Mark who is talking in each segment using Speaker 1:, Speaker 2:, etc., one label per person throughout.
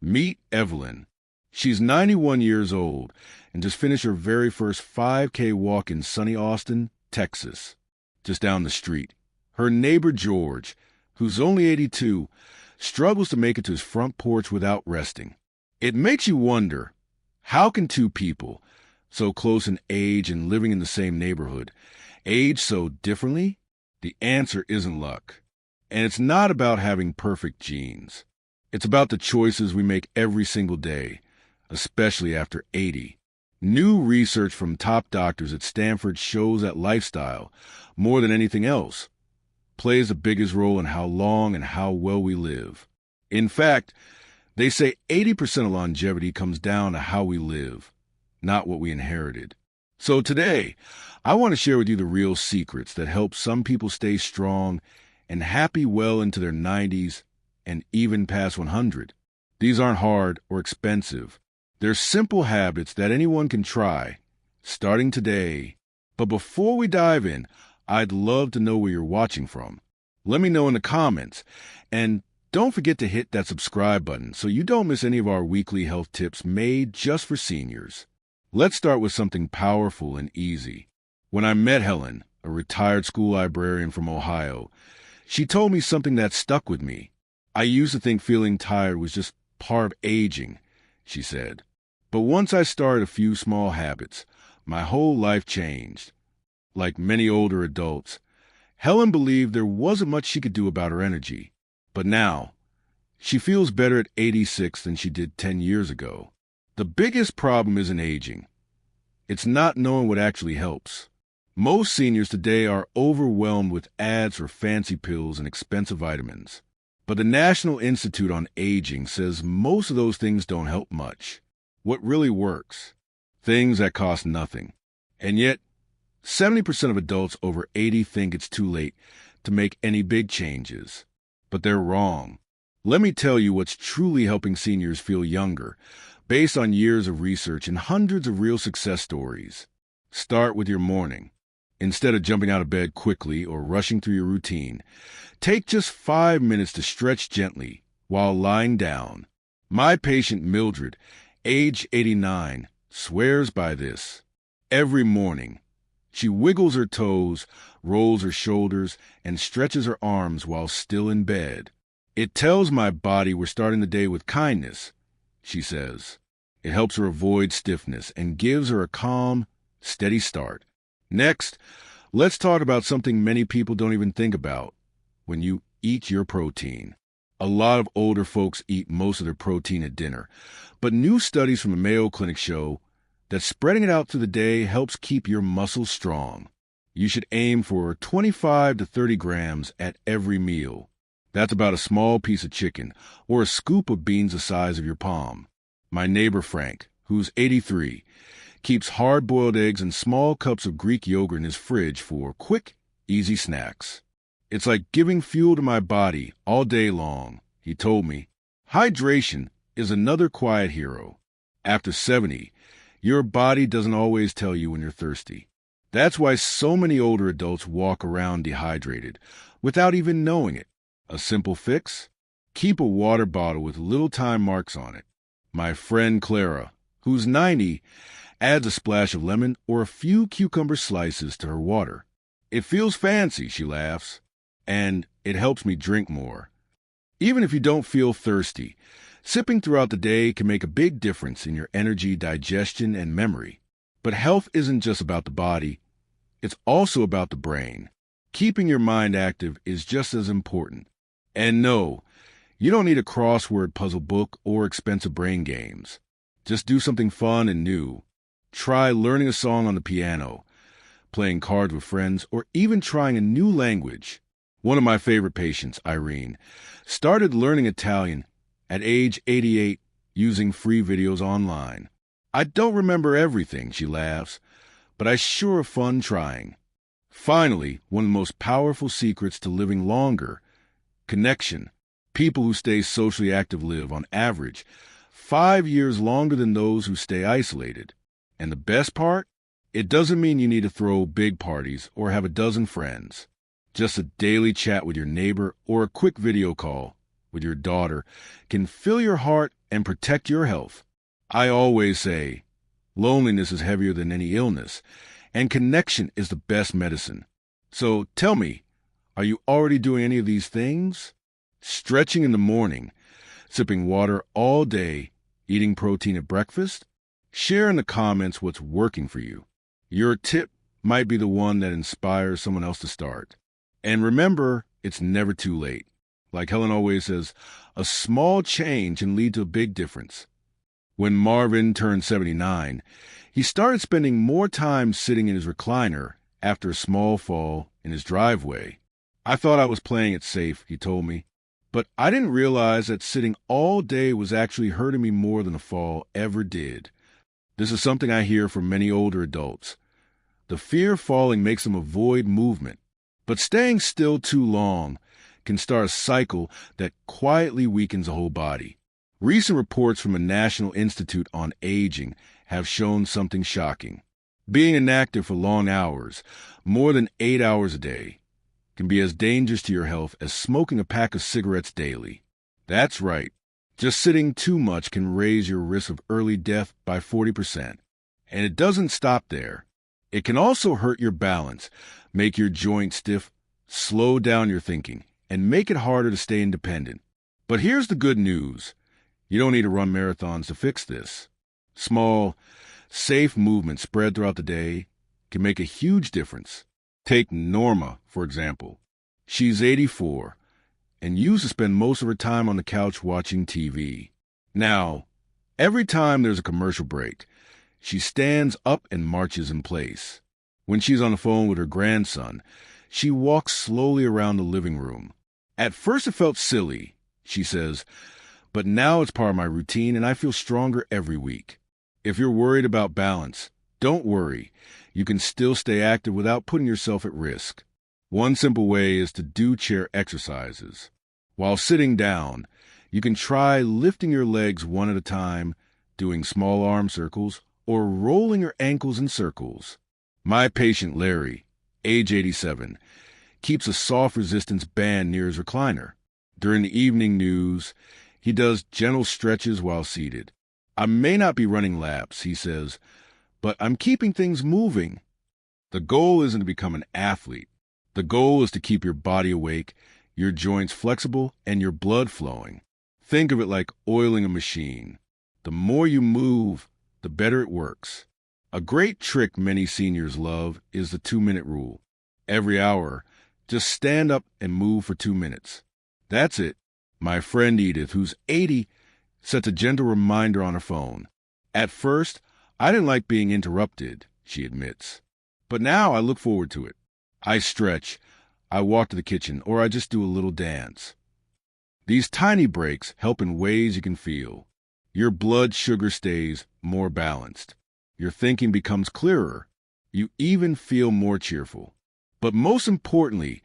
Speaker 1: Meet Evelyn. She's 91 years old and just finished her very first 5K walk in sunny Austin, Texas, just down the street. Her neighbor George, who's only 82, struggles to make it to his front porch without resting. It makes you wonder, how can two people, so close in age and living in the same neighborhood, age so differently? The answer isn't luck. And it's not about having perfect genes. It's about the choices we make every single day, especially after 80. New research from top doctors at Stanford shows that lifestyle, more than anything else, plays the biggest role in how long and how well we live. In fact, they say 80% of longevity comes down to how we live, not what we inherited. So today, I want to share with you the real secrets that help some people stay strong and happy well into their 90s and even past 100. These aren't hard or expensive. They're simple habits that anyone can try, starting today. But before we dive in, I'd love to know where you're watching from. Let me know in the comments. And don't forget to hit that subscribe button so you don't miss any of our weekly health tips made just for seniors. Let's start with something powerful and easy. When I met Helen, a retired school librarian from Ohio, she told me something that stuck with me. I used to think feeling tired was just part of aging, she said. But once I started a few small habits, my whole life changed. Like many older adults, Helen believed there wasn't much she could do about her energy. But now, she feels better at 86 than she did 10 years ago. The biggest problem isn't aging. It's not knowing what actually helps. Most seniors today are overwhelmed with ads for fancy pills and expensive vitamins. But the National Institute on Aging says most of those things don't help much. What really works? Things that cost nothing. And yet, 70% of adults over 80 think it's too late to make any big changes. But they're wrong. Let me tell you what's truly helping seniors feel younger, based on years of research and hundreds of real success stories. Start with your morning. Instead of jumping out of bed quickly or rushing through your routine, take just 5 minutes to stretch gently while lying down. My patient Mildred, age 89, swears by this. Every morning, she wiggles her toes, rolls her shoulders, and stretches her arms while still in bed. It tells my body we're starting the day with kindness, she says. It helps her avoid stiffness and gives her a calm, steady start. Next, let's talk about something many people don't even think about. When you eat your protein. A lot of older folks eat most of their protein at dinner, but new studies from the Mayo Clinic show that spreading it out through the day helps keep your muscles strong. You should aim for 25 to 30 grams at every meal. That's about a small piece of chicken or a scoop of beans the size of your palm. My neighbor Frank, who's 83, keeps hard-boiled eggs and small cups of Greek yogurt in his fridge for quick, easy snacks. It's like giving fuel to my body all day long, he told me. Hydration is another quiet hero. After 70, your body doesn't always tell you when you're thirsty. That's why so many older adults walk around dehydrated without even knowing it. A simple fix? Keep a water bottle with little time marks on it. My friend Clara, who's 90, adds a splash of lemon or a few cucumber slices to her water. It feels fancy, she laughs, and it helps me drink more. Even if you don't feel thirsty, sipping throughout the day can make a big difference in your energy, digestion, and memory. But health isn't just about the body, it's also about the brain. Keeping your mind active is just as important. And no, you don't need a crossword puzzle book or expensive brain games. Just do something fun and new. Try learning a song on the piano, playing cards with friends, or even trying a new language. One of my favorite patients, Irene, started learning Italian at age 88 using free videos online. I don't remember everything, she laughs, but I sure have fun trying. Finally, one of the most powerful secrets to living longer, connection. People who stay socially active live, on average, 5 years longer than those who stay isolated. And the best part? It doesn't mean you need to throw big parties or have a dozen friends. Just a daily chat with your neighbor or a quick video call with your daughter can fill your heart and protect your health. I always say, loneliness is heavier than any illness, and connection is the best medicine. So tell me, are you already doing any of these things? Stretching in the morning, sipping water all day, eating protein at breakfast? Share in the comments what's working for you. Your tip might be the one that inspires someone else to start. And remember, it's never too late. Like Helen always says, a small change can lead to a big difference. When Marvin turned 79, he started spending more time sitting in his recliner after a small fall in his driveway. I thought I was playing it safe, he told me, but I didn't realize that sitting all day was actually hurting me more than a fall ever did. This is something I hear from many older adults. The fear of falling makes them avoid movement, but staying still too long can start a cycle that quietly weakens the whole body. Recent reports from the National Institute on Aging have shown something shocking. Being inactive for long hours, more than 8 hours a day, can be as dangerous to your health as smoking a pack of cigarettes daily. That's right. Just sitting too much can raise your risk of early death by 40%. And it doesn't stop there. It can also hurt your balance, make your joints stiff, slow down your thinking, and make it harder to stay independent. But here's the good news. You don't need to run marathons to fix this. Small, safe movements spread throughout the day can make a huge difference. Take Norma, for example. She's 84 and used to spend most of her time on the couch watching TV. Now, every time there's a commercial break, she stands up and marches in place. When she's on the phone with her grandson, she walks slowly around the living room. At first it felt silly, she says, but now it's part of my routine and I feel stronger every week. If you're worried about balance, don't worry. You can still stay active without putting yourself at risk. One simple way is to do chair exercises. While sitting down, you can try lifting your legs one at a time, doing small arm circles, or rolling your ankles in circles. My patient Larry, age 87, keeps a soft resistance band near his recliner. During the evening news, he does gentle stretches while seated. I may not be running laps, he says, but I'm keeping things moving. The goal isn't to become an athlete. The goal is to keep your body awake, your joints flexible, and your blood flowing. Think of it like oiling a machine. The more you move, the better it works. A great trick many seniors love is the 2-minute rule. Every hour, just stand up and move for 2 minutes. That's it. My friend Edith, who's 80, sets a gentle reminder on her phone. At first, I didn't like being interrupted, she admits. But now I look forward to it. I stretch, I walk to the kitchen, or I just do a little dance. These tiny breaks help in ways you can feel. Your blood sugar stays more balanced. Your thinking becomes clearer. You even feel more cheerful. But most importantly,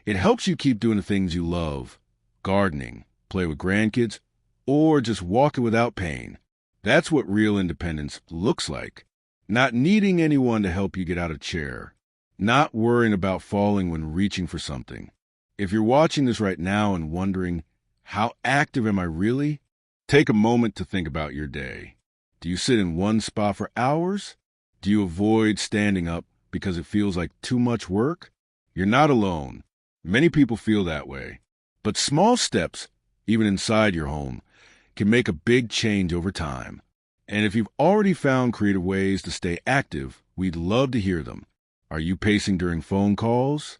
Speaker 1: it helps you keep doing the things you love. Gardening, play with grandkids, or just walking without pain. That's what real independence looks like. Not needing anyone to help you get out of a chair. Not worrying about falling when reaching for something. If you're watching this right now and wondering, how active am I really? Take a moment to think about your day. Do you sit in one spot for hours? Do you avoid standing up because it feels like too much work? You're not alone. Many people feel that way. But small steps, even inside your home, can make a big change over time. And if you've already found creative ways to stay active, we'd love to hear them. Are you pacing during phone calls?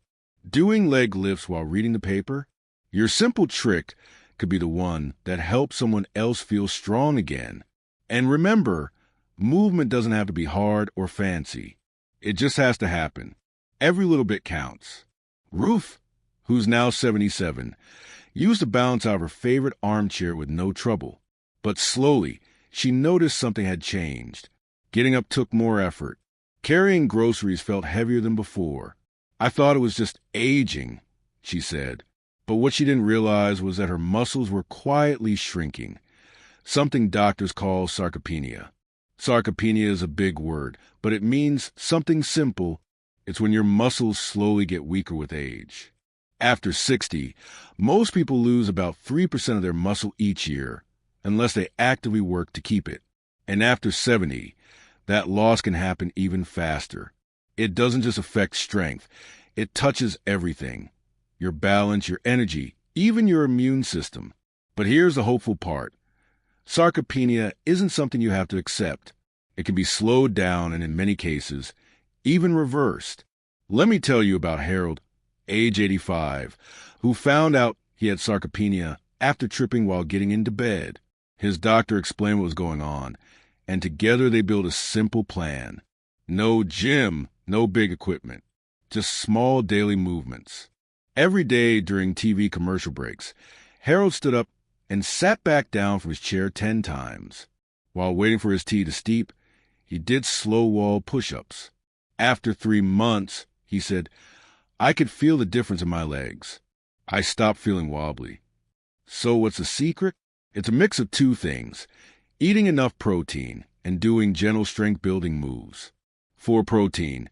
Speaker 1: Doing leg lifts while reading the paper? Your simple trick could be the one that helps someone else feel strong again. And remember, movement doesn't have to be hard or fancy. It just has to happen. Every little bit counts. Ruth, who's now 77, used to bounce out of her favorite armchair with no trouble. But slowly, she noticed something had changed. Getting up took more effort. Carrying groceries felt heavier than before. I thought it was just aging, she said. But what she didn't realize was that her muscles were quietly shrinking, something doctors call sarcopenia. Sarcopenia is a big word, but it means something simple. It's when your muscles slowly get weaker with age. After 60, most people lose about 3% of their muscle each year, unless they actively work to keep it. And after 70, that loss can happen even faster. It doesn't just affect strength, it touches everything. Your balance, your energy, even your immune system. But here's the hopeful part. Sarcopenia isn't something you have to accept. It can be slowed down and in many cases, even reversed. Let me tell you about Harold, age 85, who found out he had sarcopenia after tripping while getting into bed. His doctor explained what was going on, and together they built a simple plan. No gym, no big equipment, just small daily movements. Every day during TV commercial breaks, Harold stood up and sat back down from his chair 10 times. While waiting for his tea to steep, he did slow wall push-ups. After 3 months, he said, I could feel the difference in my legs. I stopped feeling wobbly. So what's the secret? It's a mix of two things: eating enough protein and doing gentle strength-building moves. For protein,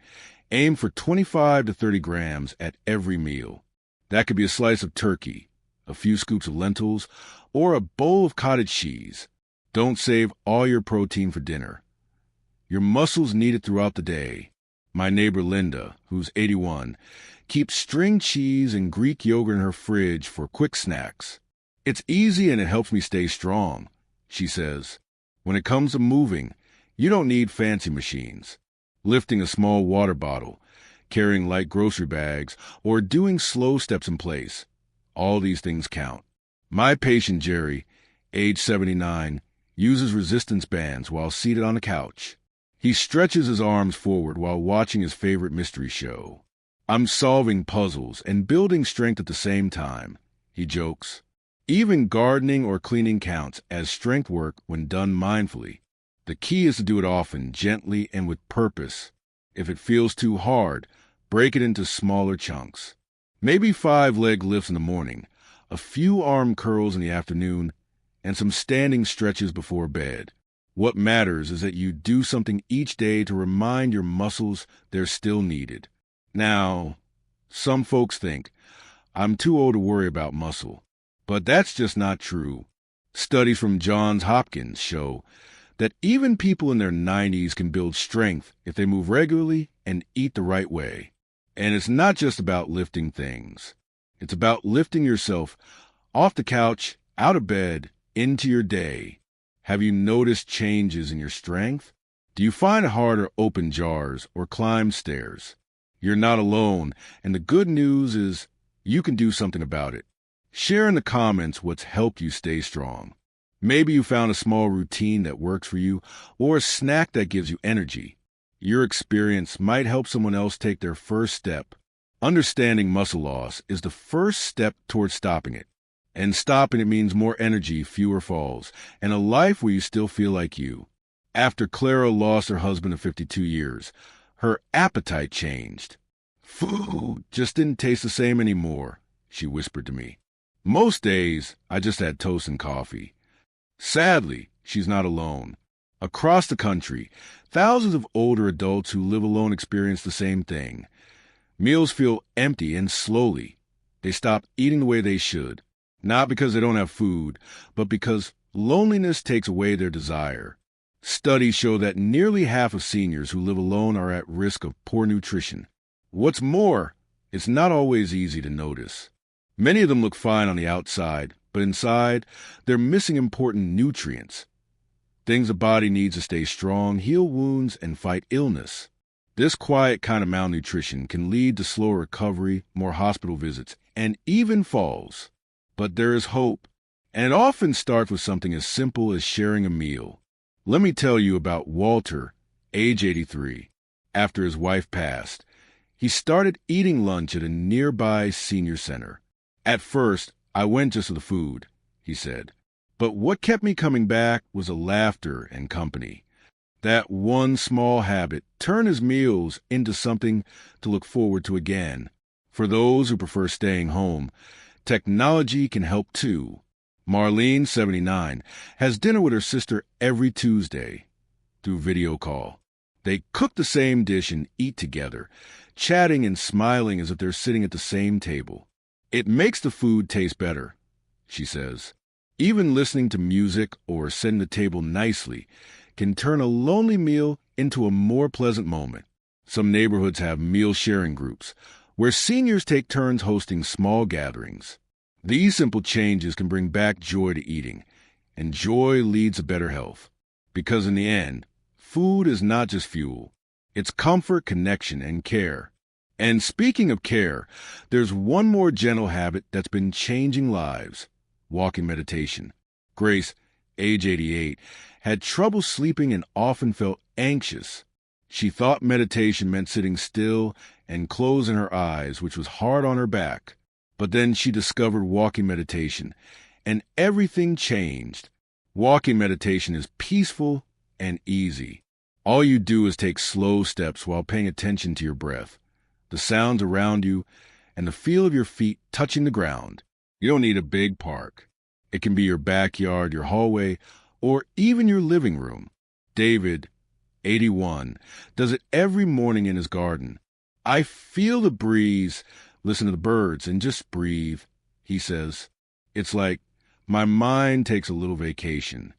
Speaker 1: aim for 25 to 30 grams at every meal. That could be a slice of turkey, a few scoops of lentils, or a bowl of cottage cheese. Don't save all your protein for dinner. Your muscles need it throughout the day. My neighbor Linda, who's 81, keeps string cheese and Greek yogurt in her fridge for quick snacks. It's easy and it helps me stay strong, she says. When it comes to moving, you don't need fancy machines. Lifting a small water bottle, carrying light grocery bags, or doing slow steps in place, all these things count. My patient Jerry, age 79, uses resistance bands while seated on a couch. He stretches his arms forward while watching his favorite mystery show. I'm solving puzzles and building strength at the same time, he jokes. Even gardening or cleaning counts as strength work when done mindfully. The key is to do it often, gently, and with purpose. If it feels too hard, break it into smaller chunks. Maybe 5 leg lifts in the morning, a few arm curls in the afternoon, and some standing stretches before bed. What matters is that you do something each day to remind your muscles they're still needed. Now, some folks think, I'm too old to worry about muscle. But that's just not true. Studies from Johns Hopkins show that even people in their 90s can build strength if they move regularly and eat the right way. And it's not just about lifting things. It's about lifting yourself off the couch, out of bed, into your day. Have you noticed changes in your strength? Do you find it hard to open jars or climb stairs? You're not alone, and the good news is you can do something about it. Share in the comments what's helped you stay strong. Maybe you found a small routine that works for you, or a snack that gives you energy. Your experience might help someone else take their first step. Understanding muscle loss is the first step towards stopping it. And stopping it means more energy, fewer falls, and a life where you still feel like you. After Clara lost her husband of 52 years, her appetite changed. Food just didn't taste the same anymore, she whispered to me. Most days, I just had toast and coffee. Sadly, she's not alone. Across the country, thousands of older adults who live alone experience the same thing. Meals feel empty, and slowly, they stop eating the way they should. Not because they don't have food, but because loneliness takes away their desire. Studies show that nearly half of seniors who live alone are at risk of poor nutrition. What's more, it's not always easy to notice. Many of them look fine on the outside, but inside, they're missing important nutrients. Things the body needs to stay strong, heal wounds, and fight illness. This quiet kind of malnutrition can lead to slower recovery, more hospital visits, and even falls. But there is hope, and it often starts with something as simple as sharing a meal. Let me tell you about Walter, age 83. After his wife passed, he started eating lunch at a nearby senior center. At first, I went just for the food, he said. But what kept me coming back was the laughter and company. That one small habit turned his meals into something to look forward to again. For those who prefer staying home, technology can help too. Marlene, 79, has dinner with her sister every Tuesday through video call. They cook the same dish and eat together, chatting and smiling as if they're sitting at the same table. It makes the food taste better, she says. Even listening to music or setting the table nicely can turn a lonely meal into a more pleasant moment. Some neighborhoods have meal sharing groups where seniors take turns hosting small gatherings. These simple changes can bring back joy to eating, and joy leads to better health. Because in the end, food is not just fuel. It's comfort, connection, and care. And speaking of care, there's one more gentle habit that's been changing lives: walking meditation. Grace, age 88, had trouble sleeping and often felt anxious. She thought meditation meant sitting still and closing her eyes, which was hard on her back. But then she discovered walking meditation, and everything changed. Walking meditation is peaceful and easy. All you do is take slow steps while paying attention to your breath, the sounds around you, and the feel of your feet touching the ground. You don't need a big park. It can be your backyard, your hallway, or even your living room. David, 81, does it every morning in his garden. I feel the breeze, listen to the birds, and just breathe, he says. It's like my mind takes a little vacation.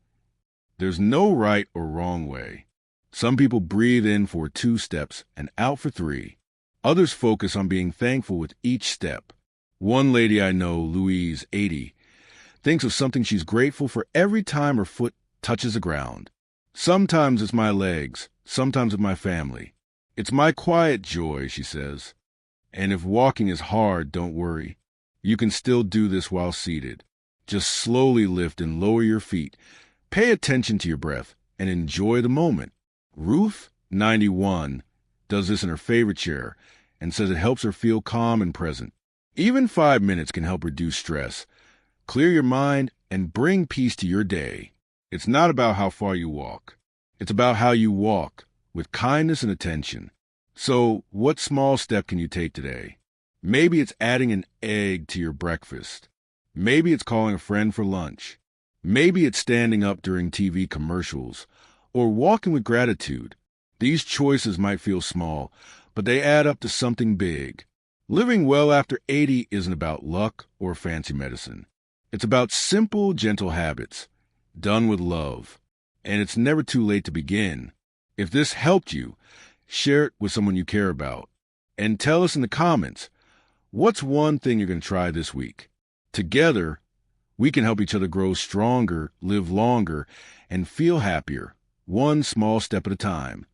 Speaker 1: There's no right or wrong way. Some people breathe in for 2 steps and out for 3. Others focus on being thankful with each step. One lady I know, Louise, 80, thinks of something she's grateful for every time her foot touches the ground. Sometimes it's my legs, sometimes it's my family. It's my quiet joy, she says. And if walking is hard, don't worry. You can still do this while seated. Just slowly lift and lower your feet. Pay attention to your breath and enjoy the moment. Ruth, 91, does this in her favorite chair and says it helps her feel calm and present. Even 5 minutes can help reduce stress, clear your mind, and bring peace to your day. It's not about how far you walk. It's about how you walk, with kindness and attention. So, what small step can you take today? Maybe it's adding an egg to your breakfast. Maybe it's calling a friend for lunch. Maybe it's standing up during TV commercials or walking with gratitude. These choices might feel small, but they add up to something big. Living well after 80 isn't about luck or fancy medicine. It's about simple, gentle habits, done with love. And it's never too late to begin. If this helped you, share it with someone you care about. And tell us in the comments, what's one thing you're going to try this week? Together, we can help each other grow stronger, live longer, and feel happier, one small step at a time.